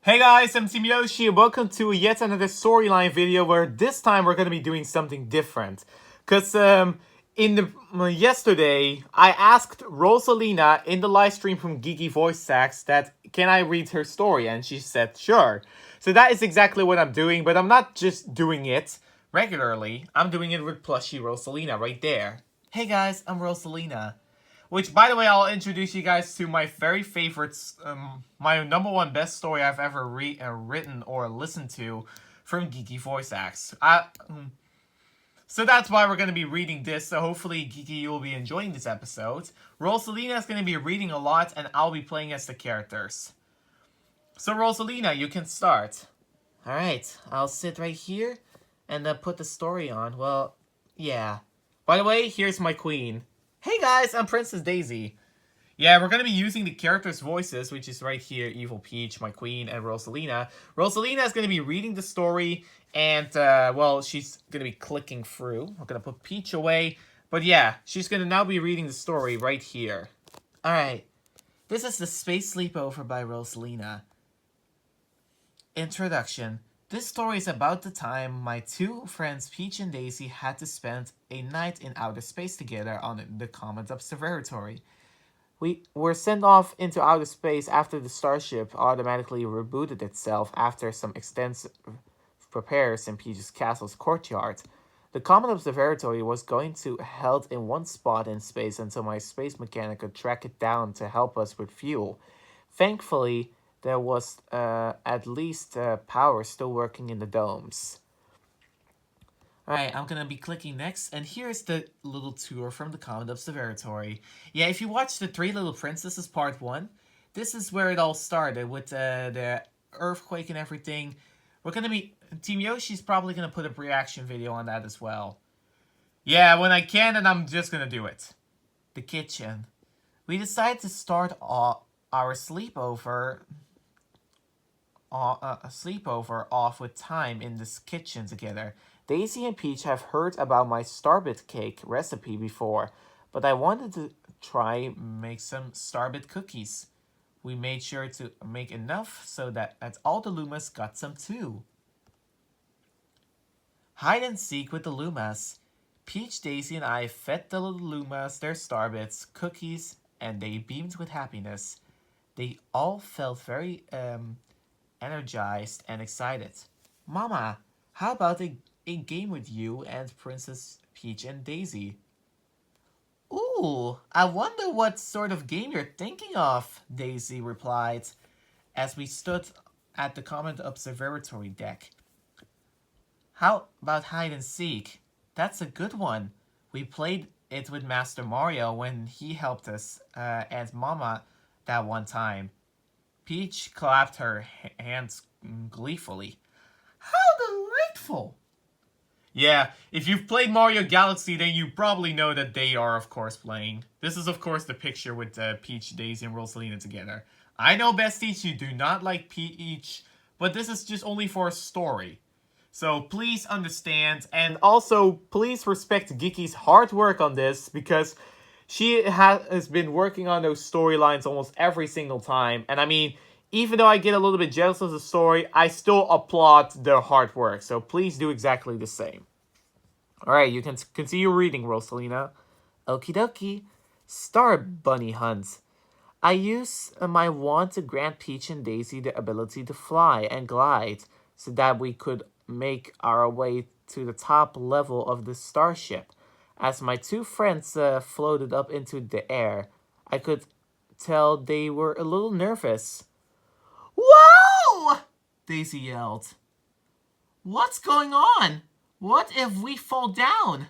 Hey guys, I'm Team Yoshi and welcome to yet another storyline video where this time we're going to be doing something different. Because in the yesterday, I asked Rosalina in the live stream from Geeky Voice Acts that can I read her story, and she said sure. So that is exactly what I'm doing, but I'm not just doing it regularly, I'm doing it with plushie Rosalina right there. Hey guys, I'm Rosalina. Which, by the way, I'll introduce you guys to my very favorites, my number one best story I've ever written or listened to from Geeky Voice Acts. So that's why we're going to be reading this, so hopefully, Geeky, you'll be enjoying this episode. Rosalina is going to be reading a lot, and I'll be playing as the characters. So, Rosalina, you can start. Alright, I'll sit right here and put the story on. Well, yeah. By the way, here's my queen. Hey guys, I'm Princess Daisy. Yeah, we're going to be using the characters' voices, which is right here, Evil Peach, my queen, and Rosalina. Rosalina is going to be reading the story, and, well, she's going to be clicking through. I'm going to put Peach away, but yeah, she's going to now be reading the story right here. Alright, this is the Space Sleepover by Rosalina. Introduction. This story is about the time my two friends Peach and Daisy had to spend a night in outer space together on the Comet Observatory. We were sent off into outer space after the starship automatically rebooted itself after some extensive repairs in Peach's castle's courtyard. The Comet Observatory was going to held in one spot in space until my space mechanic could track it down to help us with fuel. Thankfully, there was at least power still working in the domes. Alright, I'm gonna be clicking next, and here's the little tour from the Comet Observatory. Yeah, if you watch the Three Little Princesses Part 1, this is where it all started, with the earthquake and everything. We're gonna be... Team Yoshi's probably gonna put a reaction video on that as well. Yeah, when I can, and I'm just gonna do it. The kitchen. We decided to start our sleepover off with time in this kitchen together. Daisy and Peach have heard about my starbit cake recipe before, but I wanted to try make some starbit cookies. We made sure to make enough so that all the Lumas got some too. Hide and seek with the Lumas. Peach, Daisy, and I fed the little Lumas their starbits, cookies, and they beamed with happiness. They all felt very energized and excited. Mama, how about a game with you and Princess Peach and Daisy? Ooh, I wonder what sort of game you're thinking of, Daisy replied, as we stood at the Comet Observatory deck. How about hide and seek? That's a good one. We played it with Master Mario when he helped us and Mama that one time. Peach clapped her hands gleefully. How delightful! Yeah, if you've played Mario Galaxy, then you probably know that they are, of course, playing. This is, of course, the picture with Peach, Daisy, and Rosalina together. I know, besties, you do not like Peach, but this is just only for a story. So please understand, and also please respect Geeky's hard work on this, because she has been working on those storylines almost every single time. And I mean, even though I get a little bit jealous of the story, I still applaud their hard work. So please do exactly the same. Alright, you can continue reading, Rosalina. Okie dokie. Star Bunny Hunt. I use my wand to grant Peach and Daisy the ability to fly and glide, so that we could make our way to the top level of the starship. As my two friends floated up into the air, I could tell they were a little nervous. Whoa! Daisy yelled. What's going on? What if we fall down?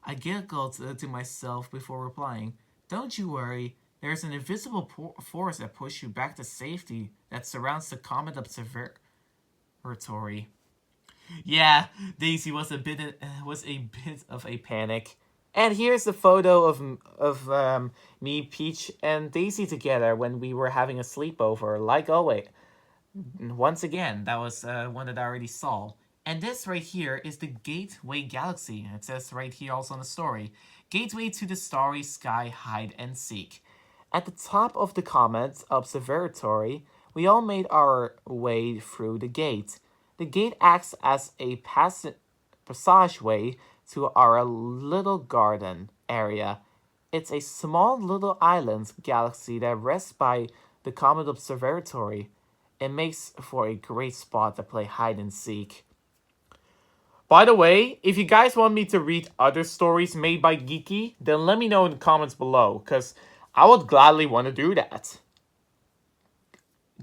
I giggled to myself before replying. Don't you worry. There's an invisible force that pushes you back to safety that surrounds the Comet Observatory. Yeah, Daisy was a bit of a panic. And here's the photo of me, Peach, and Daisy together when we were having a sleepover, like always. Once again, that was one that I already saw. And this right here is the Gateway Galaxy. It says right here also in the story. Gateway to the starry sky, hide and seek. At the top of the Comet Observatory, We all made our way through the gate. The gate acts as a passageway to our little garden area. It's a small little island galaxy that rests by the Comet Observatory. It makes for a great spot to play hide and seek. By the way, if you guys want me to read other stories made by Geeky, then let me know in the comments below, because I would gladly want to do that.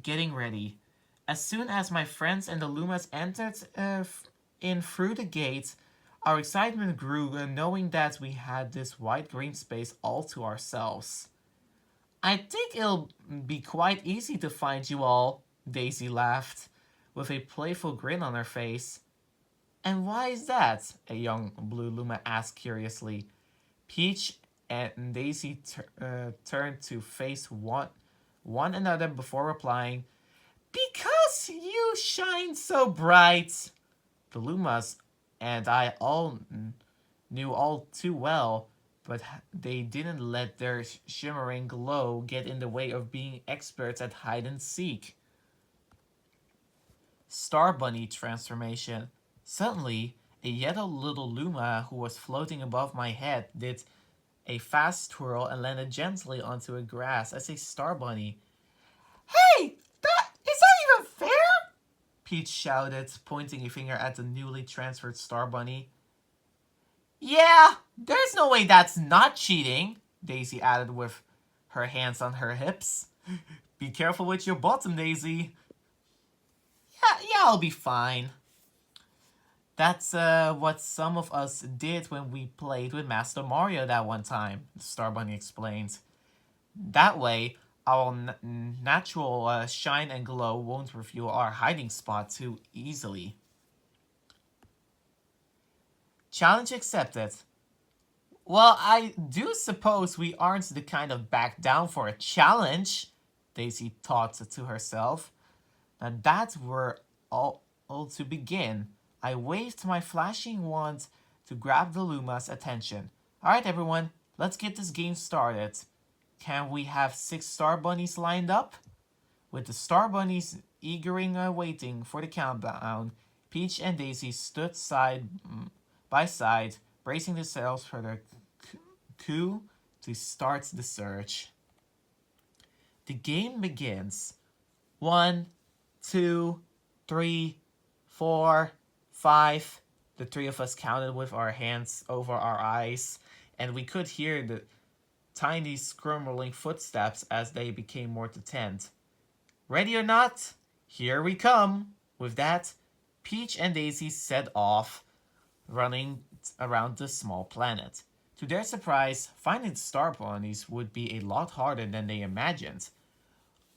Getting ready. As soon as my friends and the Lumas entered in through the gate, our excitement grew knowing that we had this white green space all to ourselves. I think it'll be quite easy to find you all, Daisy laughed, with a playful grin on her face. And why is that? A young blue Luma asked curiously. Peach and Daisy turned to face one another before replying, "Because you shine so bright." The Lumas and I all knew all too well, but they didn't let their shimmering glow get in the way of being experts at hide and seek. Star Bunny transformation. Suddenly, a yellow little Luma who was floating above my head did a fast twirl and landed gently onto a grass as a Star Bunny. "Hey, is that even fair?" Peach shouted, pointing a finger at the newly transferred Star Bunny. "Yeah, there's no way that's not cheating," Daisy added with her hands on her hips. "Be careful with your bottom, Daisy." Yeah, I'll be fine." That's what some of us did when we played with Master Mario that one time, Star Bunny explained. That way, our natural shine and glow won't reveal our hiding spot too easily. Challenge accepted. Well, I do suppose we aren't the kind of back down for a challenge, Daisy thought to herself. Now that were all to begin. I waved my flashing wand to grab the Luma's attention. Alright everyone, let's get this game started. Can we have 6 Star Bunnies lined up? With the Star Bunnies eagering waiting for the countdown, Peach and Daisy stood side by side, bracing themselves for their coup to start the search. The game begins. 1, 2, 3, 4, 5. The 3 of us counted with our hands over our eyes, and we could hear the tiny scrambling footsteps as they became more distant. Ready or not? Here we come. With that, Peach and Daisy set off, running around the small planet. To their surprise, finding Star Bunnies would be a lot harder than they imagined.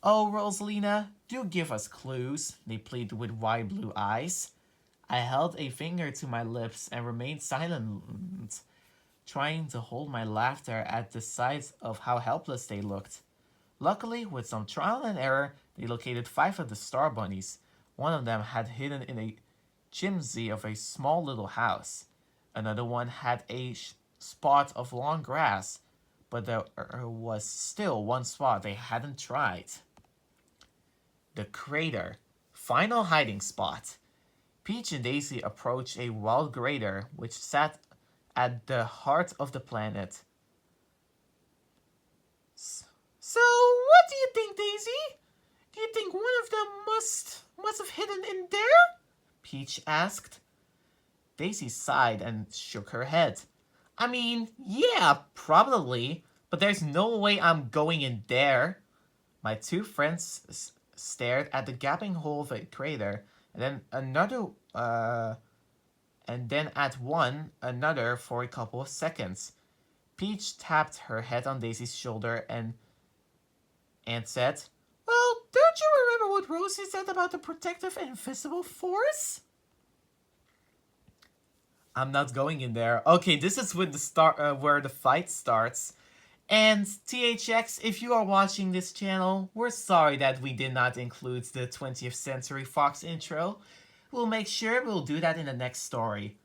"Oh, Rosalina, do give us clues," they pleaded with wide blue eyes. I held a finger to my lips and remained silent, trying to hold my laughter at the sight of how helpless they looked. Luckily, with some trial and error, they located 5 of the Star Bunnies. One of them had hidden in a chimney of a small little house. Another one had a spot of long grass, but there was still one spot they hadn't tried. The crater. Final hiding spot. Peach and Daisy approached a wild crater which sat at the heart of the planet. "So, what do you think, Daisy? Do you think one of them must have hidden in there?" Peach asked. Daisy sighed and shook her head. "I mean, yeah, probably, but there's no way I'm going in there." My 2 friends stared at the gaping hole of a crater, and then at one another for a couple of seconds. Peach tapped her head on Daisy's shoulder and said, "Well, don't you remember what Rosie said about the protective invisible force?" "I'm not going in there." Okay, this is with the where the fight starts. And THX, if you are watching this channel, we're sorry that we did not include the 20th Century Fox intro. We'll make sure we'll do that in the next story.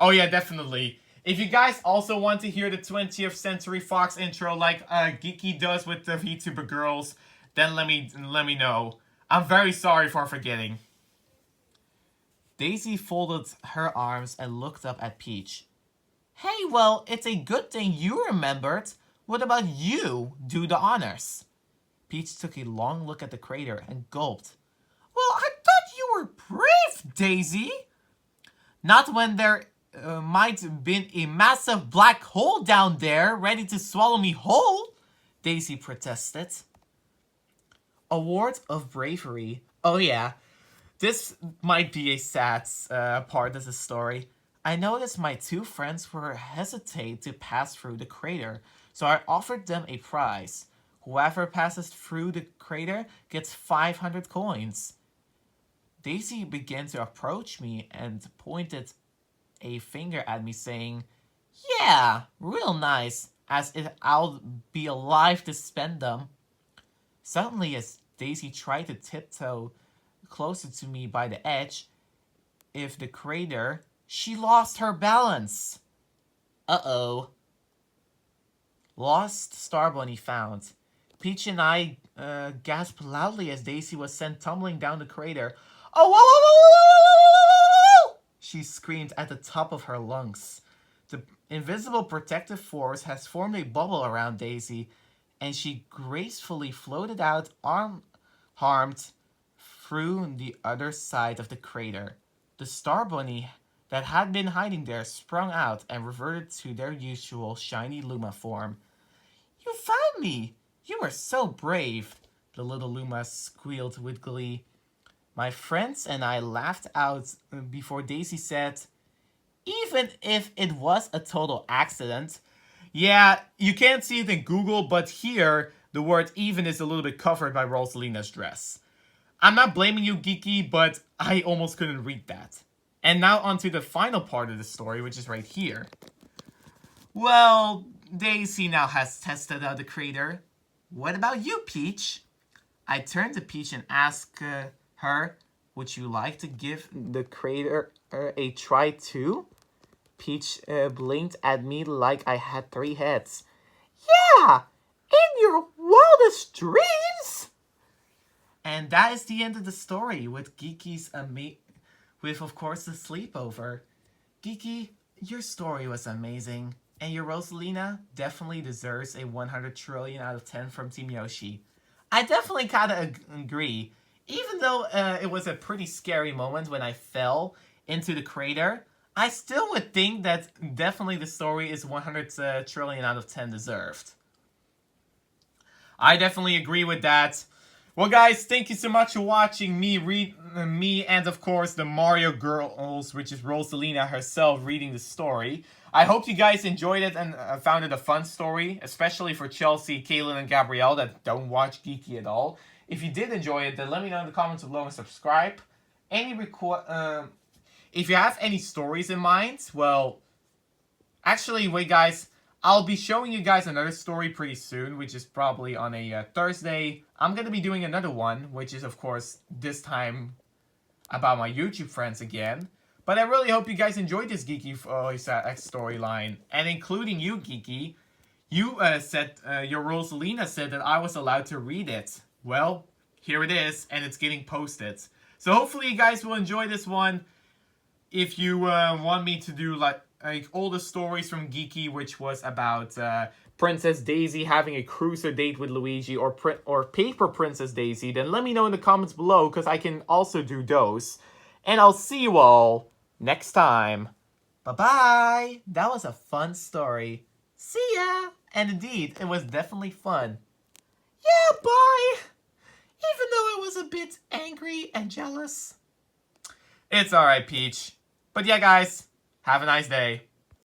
Oh yeah, definitely. If you guys also want to hear the 20th Century Fox intro like Geeky does with the VTuber girls, then let me know. I'm very sorry for forgetting. Daisy folded her arms and looked up at Peach. Hey, well, it's a good thing you remembered. What about you do the honors? Peach took a long look at the crater and gulped. Well, I thought you were brave, Daisy. Not when there might have been a massive black hole down there ready to swallow me whole, Daisy protested. Award of Bravery. Oh yeah, this might be a sad part of the story. I noticed my two friends were hesitant to pass through the crater, so I offered them a prize. Whoever passes through the crater gets 500 coins. Daisy began to approach me and pointed a finger at me saying, yeah, real nice, as if I'll be alive to spend them. Suddenly, as Daisy tried to tiptoe closer to me by the edge of the crater, she lost her balance. Uh-oh. Lost Star Bunny found. Peach and I gasped loudly as Daisy was sent tumbling down the crater. Oh, whoa, whoa, whoa, whoa, whoa! She screamed at the top of her lungs. The invisible protective force has formed a bubble around Daisy, and she gracefully floated out unharmed through the other side of the crater. The Star Bunny that had been hiding there sprung out and reverted to their usual shiny Luma form. You found me! You were so brave, the little Luma squealed with glee. My friends and I laughed out before Daisy said, even if it was a total accident. Yeah, you can't see it in Google, but here, the word even is a little bit covered by Rosalina's dress. I'm not blaming you, Geeky, but I almost couldn't read that. And now onto the final part of the story, which is right here. Well, Daisy now has tested out the crater. What about you, Peach? I turned to Peach and asked her, would you like to give the crater a try too? Peach blinked at me like I had 3 heads. Yeah, in your wildest dreams! And that is the end of the story with Geeky's with, of course, the sleepover. Geeky, your story was amazing. And your Rosalina definitely deserves a 100 trillion out of 10 from Team Yoshi. I definitely kind of agree. Even though it was a pretty scary moment when I fell into the crater, I still would think that definitely the story is 100 trillion out of 10 deserved. I definitely agree with that. Well, guys, thank you so much for watching me read and, of course, the Mario Girls, which is Rosalina herself, reading the story. I hope you guys enjoyed it and found it a fun story, especially for Chelsea, Kaylin, and Gabrielle that don't watch Geeky at all. If you did enjoy it, then let me know in the comments below and subscribe. If you have any stories in mind, well, actually, wait, guys. I'll be showing you guys another story pretty soon, which is probably on a Thursday. I'm going to be doing another one, which is, of course, this time about my YouTube friends again. But I really hope you guys enjoyed this Geeky storyline. And including you, Geeky, you said, your Rosalina said that I was allowed to read it. Well, here it is, and it's getting posted. So hopefully you guys will enjoy this one. If you want me to do like all the stories from Geeky, which was about Princess Daisy having a cruiser date with Luigi, or Paper Princess Daisy, then let me know in the comments below, because I can also do those. And I'll see you all next time. Bye-bye! That was a fun story. See ya! And indeed, it was definitely fun. Yeah, bye! Even though I was a bit angry and jealous. It's alright, Peach. But yeah, guys, have a nice day.